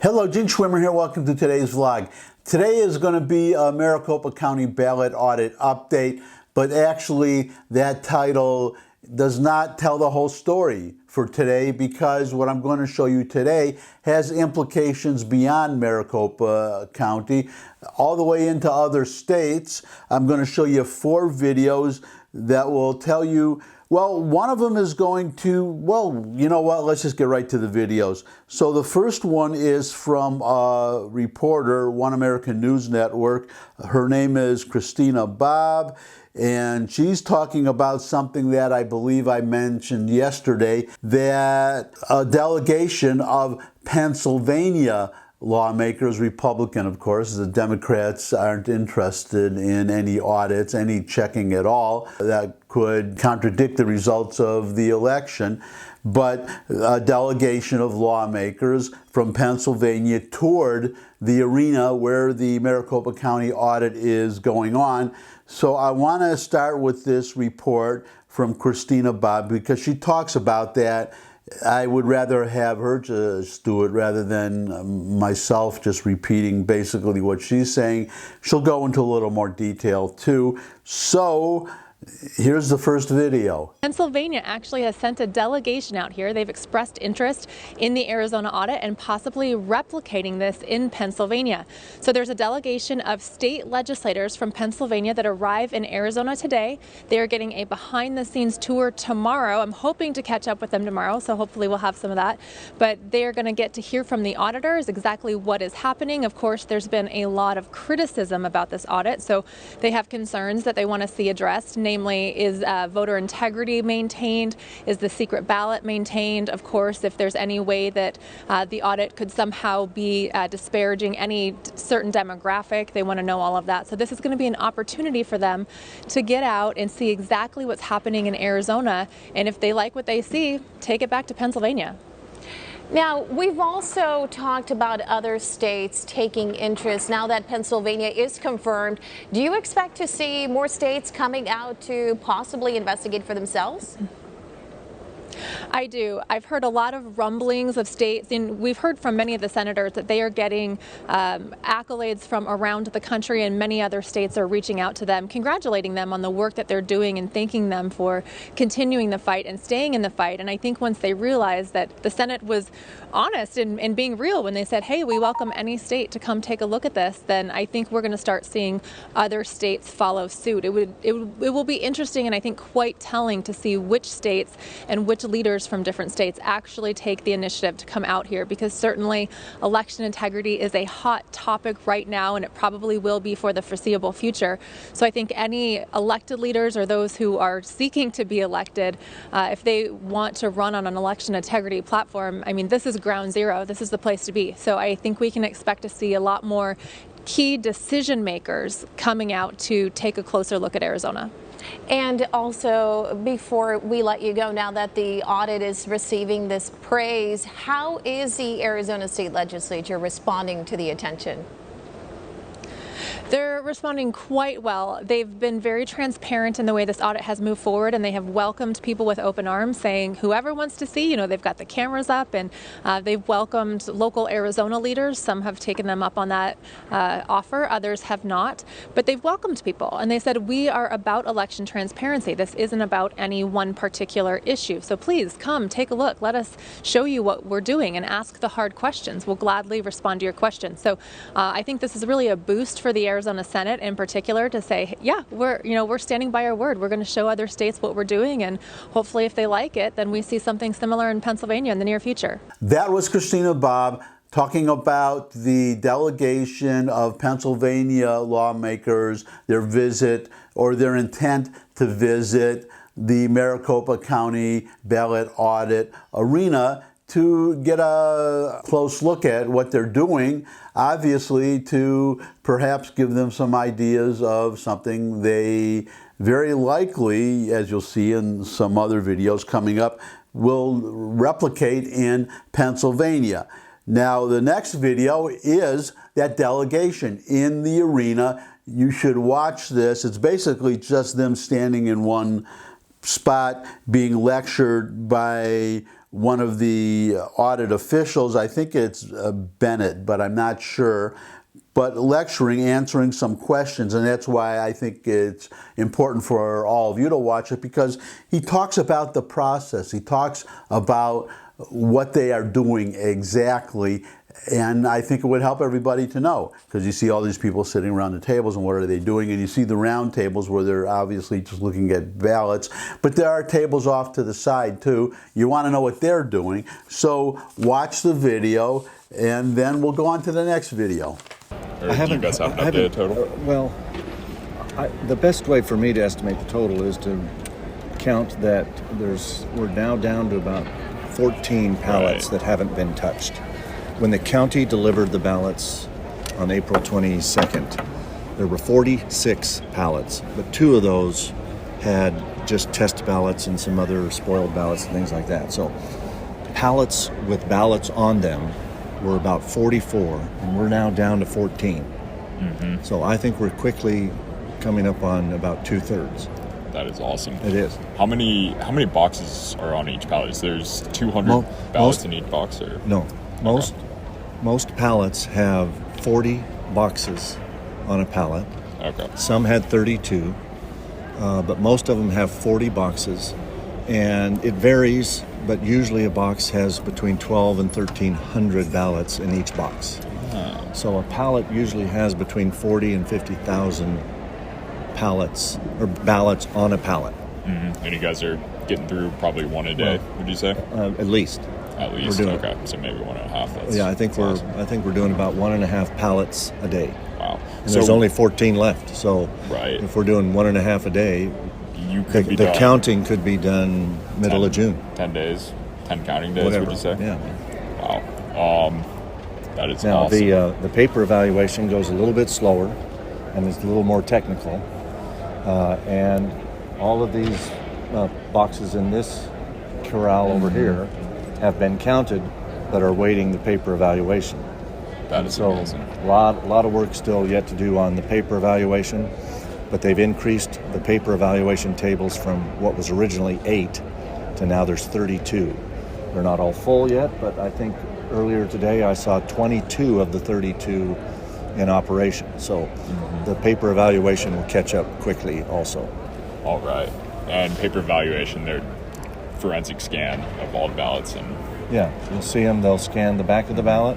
Hello, Gene Schwimmer here. Welcome to today's vlog. Today is going to be a Maricopa County Ballot Audit update, but actually that title does not tell the whole story for today, because what I'm going to show you today has implications beyond Maricopa County, all the way into other states. I'm going to show you 4 videos that will tell you, well, one of them is going to, well, you know what, let's just get right to the videos. So the first one is from a reporter, One American News Network. Her name is Christina Bobb, and she's talking about something that I believe I mentioned yesterday, that a delegation of Pennsylvania lawmakers, Republican of course, the Democrats aren't interested in any audits, any checking at all that could contradict the results of the election, but a delegation of lawmakers from Pennsylvania toured the arena where the Maricopa County audit is going on. So I want to start with this report from Christina Bobb because she talks about that. I would rather have her just do it rather than myself just repeating basically what she's saying. She'll go into a little more detail too. So here's the first video. Pennsylvania actually has sent a delegation out here. They've expressed interest in the Arizona audit and possibly replicating this in Pennsylvania. So there's a delegation of state legislators from Pennsylvania that arrive in Arizona today. They are getting a behind-the-scenes tour tomorrow. I'm hoping to catch up with them tomorrow, so hopefully we'll have some of that. But they are going to get to hear from the auditors exactly what is happening. Of course, there's been a lot of criticism about this audit, so they have concerns that they want to see addressed. Namely, is voter integrity maintained? Is the secret ballot maintained? Of course, if there's any way that the audit could somehow be disparaging any certain demographic, they want to know all of that. So this is going to be an opportunity for them to get out and see exactly what's happening in Arizona. And if they like what they see, take it back to Pennsylvania. Now, we've also talked about other states taking interest. Now that Pennsylvania is confirmed, do you expect to see more states coming out to possibly investigate for themselves? I do. I've heard a lot of rumblings of states, and we've heard from many of the senators that they are getting accolades from around the country, and many other states are reaching out to them, congratulating them on the work that they're doing and thanking them for continuing the fight and staying in the fight. And I think once they realize that the Senate was honest and being real when they said, hey, we welcome any state to come take a look at this, then I think we're going to start seeing other states follow suit. It will be interesting, and I think quite telling, to see which states and which leaders from different states actually take the initiative to come out here, because certainly election integrity is a hot topic right now, and it probably will be for the foreseeable future. So I think any elected leaders or those who are seeking to be elected, if they want to run on an election integrity platform, I mean, this is ground zero. This is the place to be. So I think we can expect to see a lot more key decision makers coming out to take a closer look at Arizona. And also, before we let you go, now that the audit is receiving this praise, how is the Arizona State Legislature responding to the attention? They're responding quite well. They've been very transparent in the way this audit has moved forward, and they have welcomed people with open arms, saying whoever wants to see, they've got the cameras up, and they've welcomed local Arizona leaders. Some have taken them up on that offer, others have not, but they've welcomed people, and they said, we are about election transparency. This isn't about any one particular issue, so please come take a look. Let us show you what we're doing and ask the hard questions. We'll gladly respond to your questions. So I think this is really a boost for the Arizona Senate in particular to say, yeah, we're standing by our word. We're going to show other states what we're doing, and hopefully if they like it, then we see something similar in Pennsylvania in the near future. That was Christina Bobb talking about the delegation of Pennsylvania lawmakers, their visit or their intent to visit the Maricopa County Ballot Audit arena to get a close look at what they're doing, obviously to perhaps give them some ideas of something they very likely, as you'll see in some other videos coming up, will replicate in Pennsylvania. Now, the next video is that delegation in the arena. You should watch this. It's basically just them standing in one spot being lectured by one of the audit officials. I think it's Bennett, but I'm not sure. But lecturing, answering some questions, and that's why I think it's important for all of you to watch it, because he talks about the process. He talks about what they are doing exactly, and I think it would help everybody to know, because you see all these people sitting around the tables and what are they doing, and you see the round tables where they're obviously just looking at ballots, but there are tables off to the side too. You want to know what they're doing, so watch the video and then we'll go on to the next video. Do you guys have an updated total? The best way for me to estimate the total is to count that we're now down to about 14 pallets that haven't been touched. When the county delivered the ballots on April 22nd, there were 46 pallets, but 2 of those had just test ballots and some other spoiled ballots and things like that. So pallets with ballots on them were about 44, and we're now down to 14. Mm-hmm. So I think we're quickly coming up on about 2/3. That is awesome. It is. How many boxes are on each pallet? There's 200 ballots in each box, or no? Most pallets have 40 boxes on a pallet. Okay. Some had 32, but most of them have 40 boxes, and it varies. But usually a box has between 12 and 1,300 ballots in each box. So a pallet usually has between 40 and 50,000 pallets or ballots on a pallet. Mm-hmm. And you guys are getting through probably one a day, would you say? At least. At least. Okay. So maybe 1.5. Yeah, I think we're doing about 1.5 pallets a day. Wow. And there's only 14 left. So right. If we're doing 1.5 a day, the counting could be done middle of June. 10 days, 10 counting days, Whatever. Would you say? Yeah. Wow. That is now, awesome. The paper evaluation goes a little bit slower, and it's a little more technical. And all of these boxes in this corral over here have been counted, but are waiting the paper evaluation. That is amazing. A lot of work still yet to do on the paper evaluation. But they've increased the paper evaluation tables from what was originally 8 to now there's 32. They're not all full yet, but I think earlier today I saw 22 of the 32 in operation. So the paper evaluation will catch up quickly also. All right. And paper evaluation, they're forensic scan of all the ballots. And yeah, you'll see them. They'll scan the back of the ballot,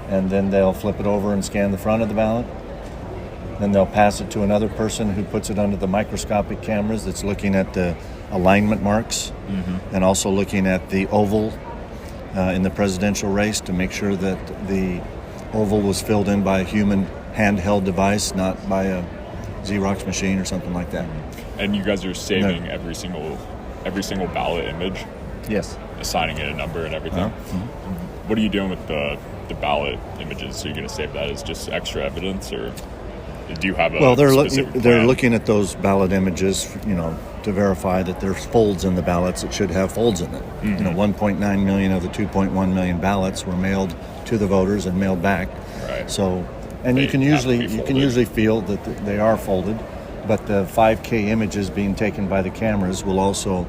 and then they'll flip it over and scan the front of the ballot. Then they'll pass it to another person who puts it under the microscopic cameras that's looking at the alignment marks and also looking at the oval in the presidential race to make sure that the oval was filled in by a human handheld device, not by a Xerox machine or something like that. And you guys are saving every single ballot image? Yes. Assigning it a number and everything? What are you doing with the ballot images? So you're going to save that as just extra evidence, or do you have a specific plan? They're looking at those ballot images, to verify that there's folds in the ballots. It should have folds in it. 1.9 million of the 2.1 million ballots were mailed to the voters and mailed back. Right. So, and you can usually feel that they are folded, but the 5K images being taken by the cameras will also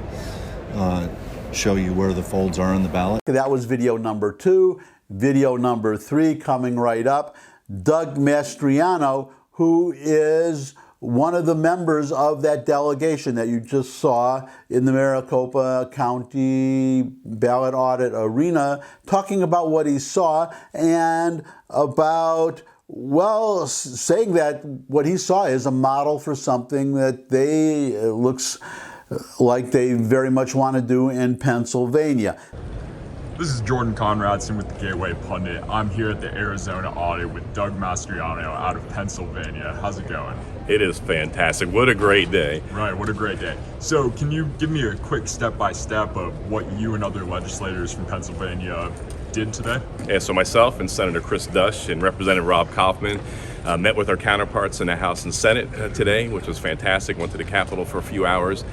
show you where the folds are in the ballot. That was video number 2. Video number 3 coming right up. Doug Mastriano, who is one of the members of that delegation that you just saw in the Maricopa County Ballot Audit Arena, talking about what he saw and about, saying that what he saw is a model for something that looks like they very much want to do in Pennsylvania. This is Jordan Conradson with the Gateway Pundit. I'm here at the Arizona audit with Doug Mastriano out of Pennsylvania. How's it going? It is fantastic. What a great day. Right, what a great day. So can you give me a quick step-by-step of what you and other legislators from Pennsylvania did today? Yeah, so myself and Senator Chris Dush and Representative Rob Kaufman met with our counterparts in the House and Senate today, which was fantastic. Went to the Capitol for a few hours.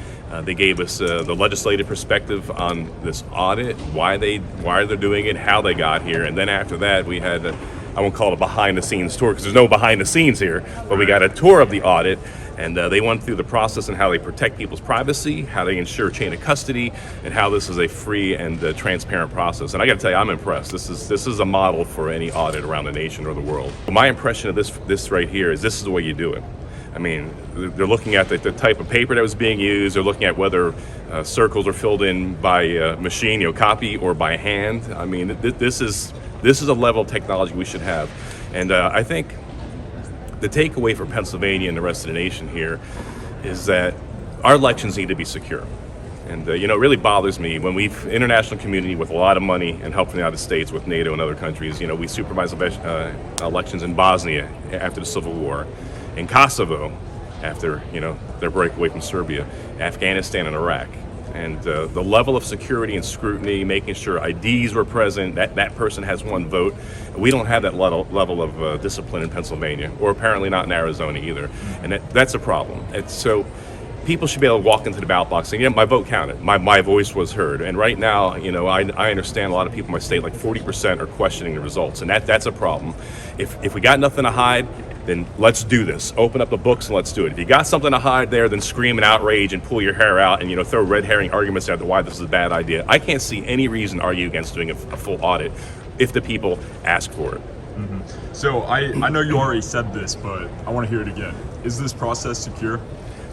They gave us the legislative perspective on this audit, why they're doing it, how they got here, and then after that we had I won't call it a behind-the-scenes tour because there's no behind-the-scenes here, but we got a tour of the audit, And they went through the process and how they protect people's privacy, how they ensure chain of custody, and how this is a free and transparent process. And I got to tell you, I'm impressed. This is a model for any audit around the nation or the world. My impression of this right here is this is the way you do it. I mean, they're looking at the type of paper that was being used. They're looking at whether circles are filled in by machine, copy, or by hand. I mean, this is a level of technology we should have. And I think the takeaway for Pennsylvania and the rest of the nation here is that our elections need to be secure. And it really bothers me when we've international community with a lot of money and help from the United States with NATO and other countries. We supervise elections in Bosnia after the Civil War, in Kosovo after their breakaway from Serbia, Afghanistan and Iraq. And the level of security and scrutiny, making sure IDs were present, that person has one vote. We don't have that level of discipline in Pennsylvania, or apparently not in Arizona either. And that's a problem. So people should be able to walk into the ballot box saying, my vote counted, my voice was heard. And right now, I understand a lot of people in my state, like 40% are questioning the results, and that's a problem. If we got nothing to hide, then let's do this. Open up the books and let's do it. If you got something to hide there, then scream in outrage and pull your hair out and throw red herring arguments out to why this is a bad idea. I can't see any reason to argue against doing a full audit if the people ask for it. Mm-hmm. So I know you already said this, but I want to hear it again. Is this process secure?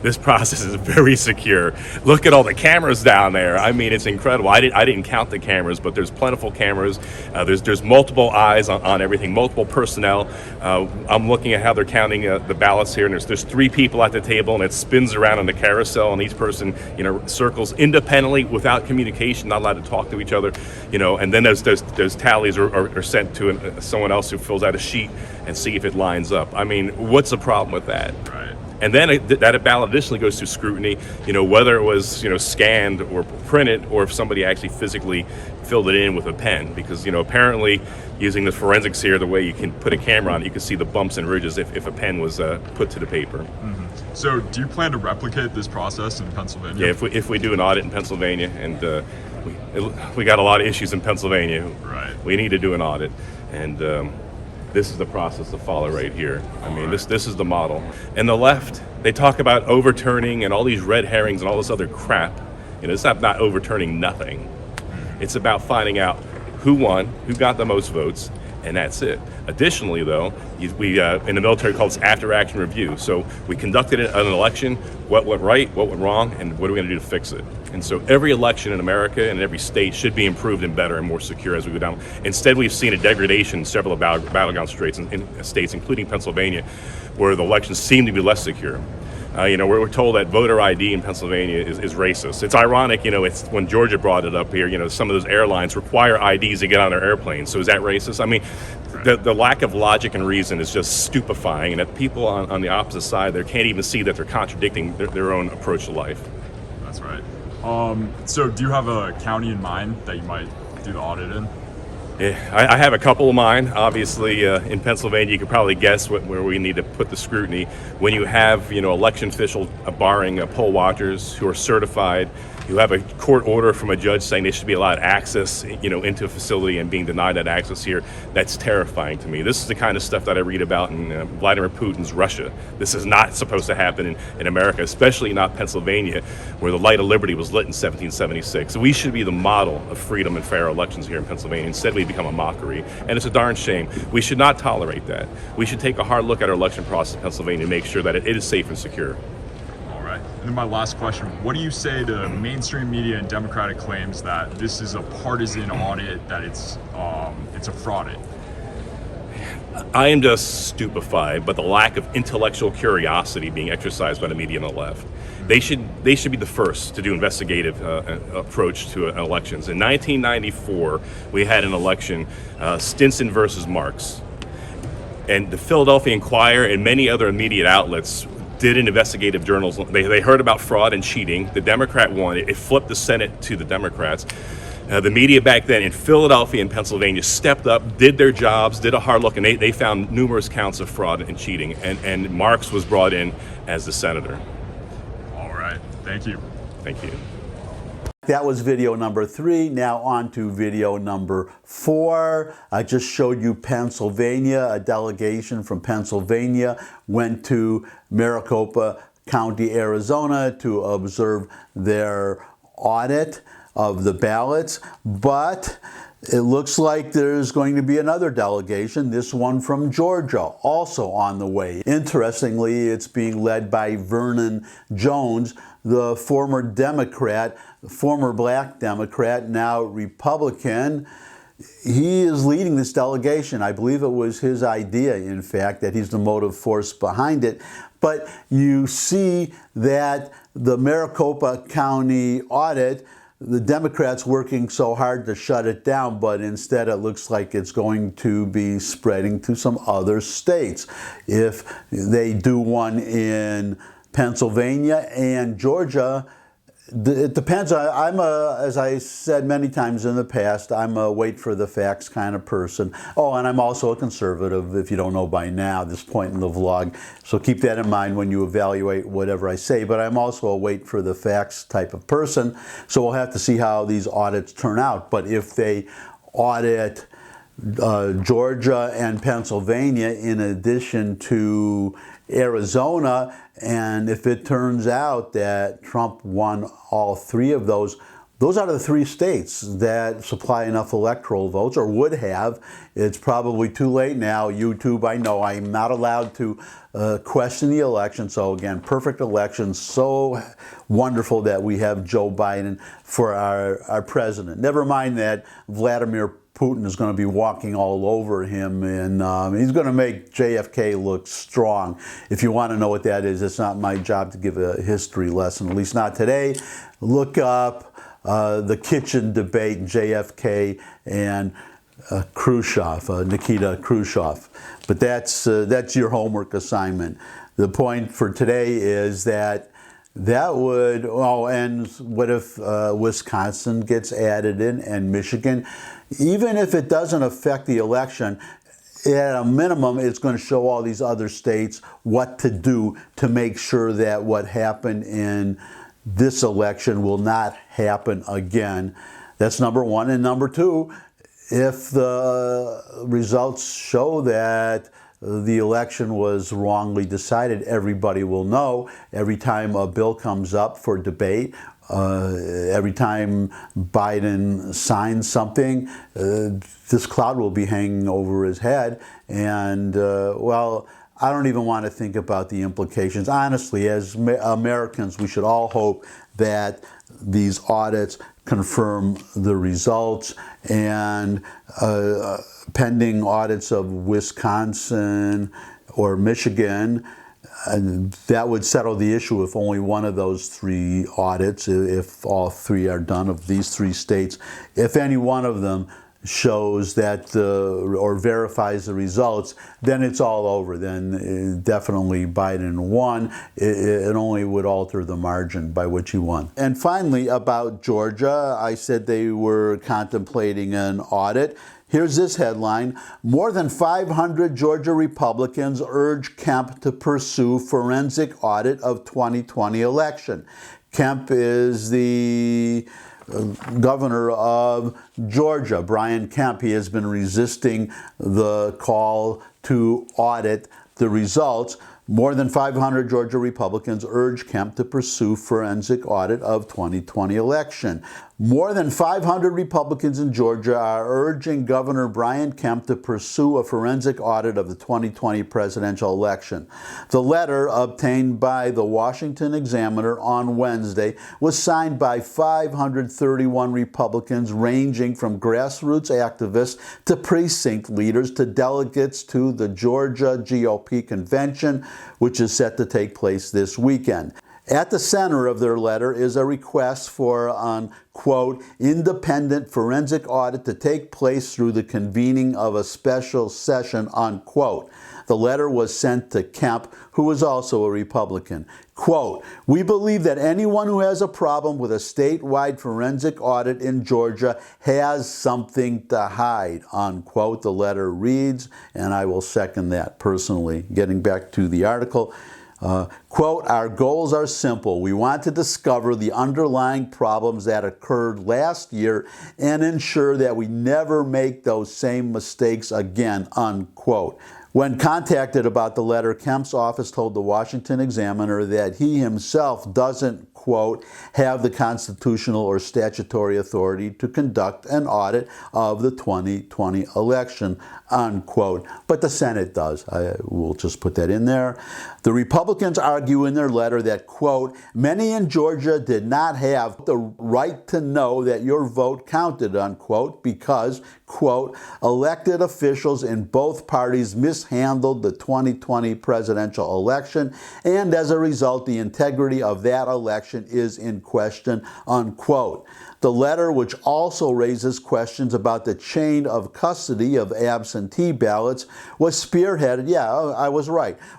This process is very secure. Look at all the cameras down there. I mean, it's incredible. I didn't count the cameras, but there's plentiful cameras. There's multiple eyes on everything, multiple personnel. I'm looking at how they're counting the ballots here, and there's 3 people at the table, and it spins around on the carousel, and each person circles independently without communication, not allowed to talk to each other. And then those tallies are sent to someone else who fills out a sheet and see if it lines up. I mean, what's the problem with that? Right. And then that ballot additionally goes through scrutiny, whether it was, scanned or printed, or if somebody actually physically filled it in with a pen. Because, apparently using the forensics here, the way you can put a camera on it, you can see the bumps and ridges if a pen was put to the paper. Mm-hmm. So do you plan to replicate this process in Pennsylvania? Yeah, if we do an audit in Pennsylvania, and we got a lot of issues in Pennsylvania. Right. We need to do an audit. And this is the process to follow right here. I mean, this is the model. And the left, they talk about overturning and all these red herrings and all this other crap. It's not overturning nothing. It's about finding out who won, who got the most votes, and that's it. Additionally, though, we in the military call this after-action review. So we conducted an election, what went right, what went wrong, and what are we going to do to fix it? And so every election in America and every state should be improved and better and more secure as we go down. Instead, we've seen a degradation in several of battleground states, including Pennsylvania, where the elections seem to be less secure. We're told that voter ID in Pennsylvania is racist. It's ironic, it's when Georgia brought it up here, some of those airlines require IDs to get on their airplanes. So is that racist? I mean, the lack of logic and reason is just stupefying, and that people on the opposite side there can't even see that they're contradicting their own approach to life. That's right. So do you have a county in mind that you might do the audit in? Yeah, I have a couple of mine. Obviously, in Pennsylvania, you can probably guess where we need to put the scrutiny. When you have, election officials barring poll watchers who are certified, you have a court order from a judge saying they should be allowed access, into a facility, and being denied that access here. That's terrifying to me. This is the kind of stuff that I read about in Vladimir Putin's Russia. This is not supposed to happen in America, especially not Pennsylvania, where the light of liberty was lit in 1776. We should be the model of freedom and fair elections here in Pennsylvania. Instead, we become a mockery, and it's a darn shame. We should not tolerate that. We should take a hard look at our election process in Pennsylvania and make sure that it is safe and secure. And then my last question, what do you say to mainstream media and Democratic claims that this is a partisan audit, that it's a fraud? I am just stupefied by the lack of intellectual curiosity being exercised by the media on the left. They should be the first to do investigative approach to elections. In 1994, we had an election, Stinson versus Marks. And the Philadelphia Inquirer and many other immediate outlets did an investigative journalism. They heard about fraud and cheating. The Democrat won. It flipped the Senate to the Democrats. The media back then in Philadelphia and Pennsylvania stepped up, did their jobs, did a hard look, and they found numerous counts of fraud and cheating. And Marks was brought in as the senator. All right. Thank you. Thank you. That was video number 3. Now on to video number 4. I just showed you Pennsylvania. A delegation from Pennsylvania went to Maricopa County, Arizona, to observe their audit of the ballots, but it looks like there's going to be another delegation, this one from Georgia, also on the way. Interestingly, it's being led by Vernon Jones, the former Democrat, former black Democrat, now Republican. He is leading this delegation. I believe it was his idea, in fact, that he's the motive force behind it. But you see that the Maricopa County audit, the Democrats working so hard to shut it down, but instead it looks like it's going to be spreading to some other states. If they do one in Pennsylvania and Georgia, it depends. As I said many times in the past, I'm a wait for the facts kind of person. Oh, and I'm also a conservative, if you don't know by now, at this point in the vlog. So keep that in mind when you evaluate whatever I say. But I'm also a wait for the facts type of person. So we'll have to see how these audits turn out. But if they audit Georgia and Pennsylvania in addition to Arizona, and if it turns out that Trump won all three of those are the three states that supply enough electoral votes, or would have. It's probably too late now. YouTube, I know I'm not allowed to question the election. So again, perfect election. So wonderful that we have Joe Biden for our president. Never mind that Vladimir Putin is going to be walking all over him, and he's going to make JFK look strong. If you want to know what that is, it's not my job to give a history lesson, at least not today. Look up the kitchen debate, JFK and Nikita Khrushchev. But that's your homework assignment. The point for today is that would, and what if Wisconsin gets added in and Michigan? Even if it doesn't affect the election, at a minimum, it's going to show all these other states what to do to make sure that what happened in this election will not happen again. That's number one. And number two, if the results show that the election was wrongly decided, everybody will know. Every time a bill comes up for debate, every time Biden signs something, this cloud will be hanging over his head. And, well, I don't even want to think about the implications. Honestly, as Americans, we should all hope that these audits confirm the results, and pending audits of Wisconsin or Michigan, that would settle the issue if only one of those three audits, if all three are done of these three states, if any one of them shows that or verifies the results, then it's all over. Then definitely Biden won. It only would alter the margin by which he won. And finally, about Georgia, I said they were contemplating an audit. Here's this headline: more than 500 Georgia Republicans urge Kemp to pursue forensic audit of 2020 election. Kemp is the governor of Georgia, Brian Kemp. He has been resisting the call to audit the results. More than 500 Georgia Republicans urge Kemp to pursue forensic audit of 2020 election. More than 500 Republicans in Georgia are urging Governor Brian Kemp to pursue a forensic audit of the 2020 presidential election. The letter, obtained by the Washington Examiner on Wednesday, was signed by 531 Republicans ranging from grassroots activists to precinct leaders to delegates to the Georgia GOP convention, which is set to take place this weekend. At the center of their letter is a request for an, quote, independent forensic audit to take place through the convening of a special session, unquote. The letter was sent to Kemp, who is also a Republican. Quote, we believe that anyone who has a problem with a statewide forensic audit in Georgia has something to hide, unquote, the letter reads, and I will second that personally. Getting back to the article, quote, our goals are simple. We want to discover the underlying problems that occurred last year and ensure that we never make those same mistakes again, unquote. When contacted about the letter, Kemp's office told the Washington Examiner that he himself doesn't, quote, have the constitutional or statutory authority to conduct an audit of the 2020 election, unquote. But the Senate does. We'll just put that in there. The Republicans argue in their letter that, quote, many in Georgia did not have the right to know that your vote counted, unquote, because, quote, elected officials in both parties mishandled the 2020 presidential election, and as a result, the integrity of that election is in question, unquote. The letter, which also raises questions about the chain of custody of absentee ballots, was spearheaded,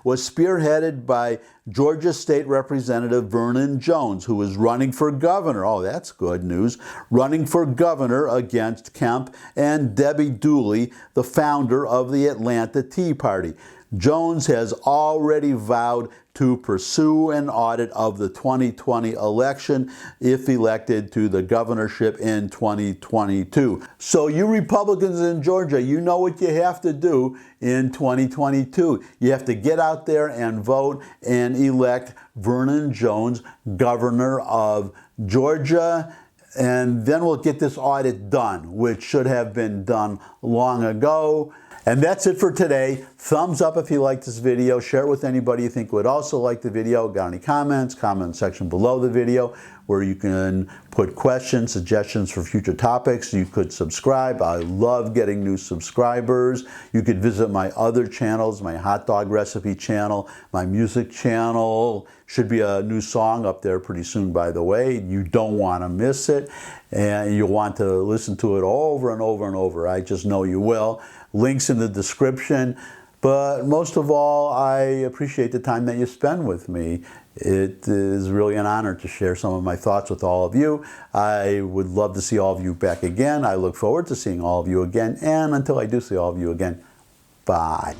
was spearheaded by Georgia State Representative Vernon Jones, who is running for governor. Oh, that's good news. Running for governor against Kemp and Debbie Dooley, the founder of the Atlanta Tea Party. Jones has already vowed to pursue an audit of the 2020 election if elected to the governorship in 2022. So you Republicans in Georgia, you know what you have to do in 2022. You have to get out there and vote and elect Vernon Jones, governor of Georgia. And then we'll get this audit done, which should have been done long ago. And that's it for today. Thumbs up if you liked this video. Share it with anybody you think would also like the video. Got any comments? Comment section below the video where you can put questions, suggestions for future topics. You could subscribe. I love getting new subscribers. You could visit my other channels, my hot dog recipe channel, my music channel. Should be a new song up there pretty soon, by the way. You don't want to miss it. And you'll want to listen to it over and over and over. I just know you will. Links in the description. But most of all, I appreciate the time that you spend with me. It is really an honor to share some of my thoughts with all of you. I would love to see all of you back again. I look forward to seeing all of you again. And until I do see all of you again, bye.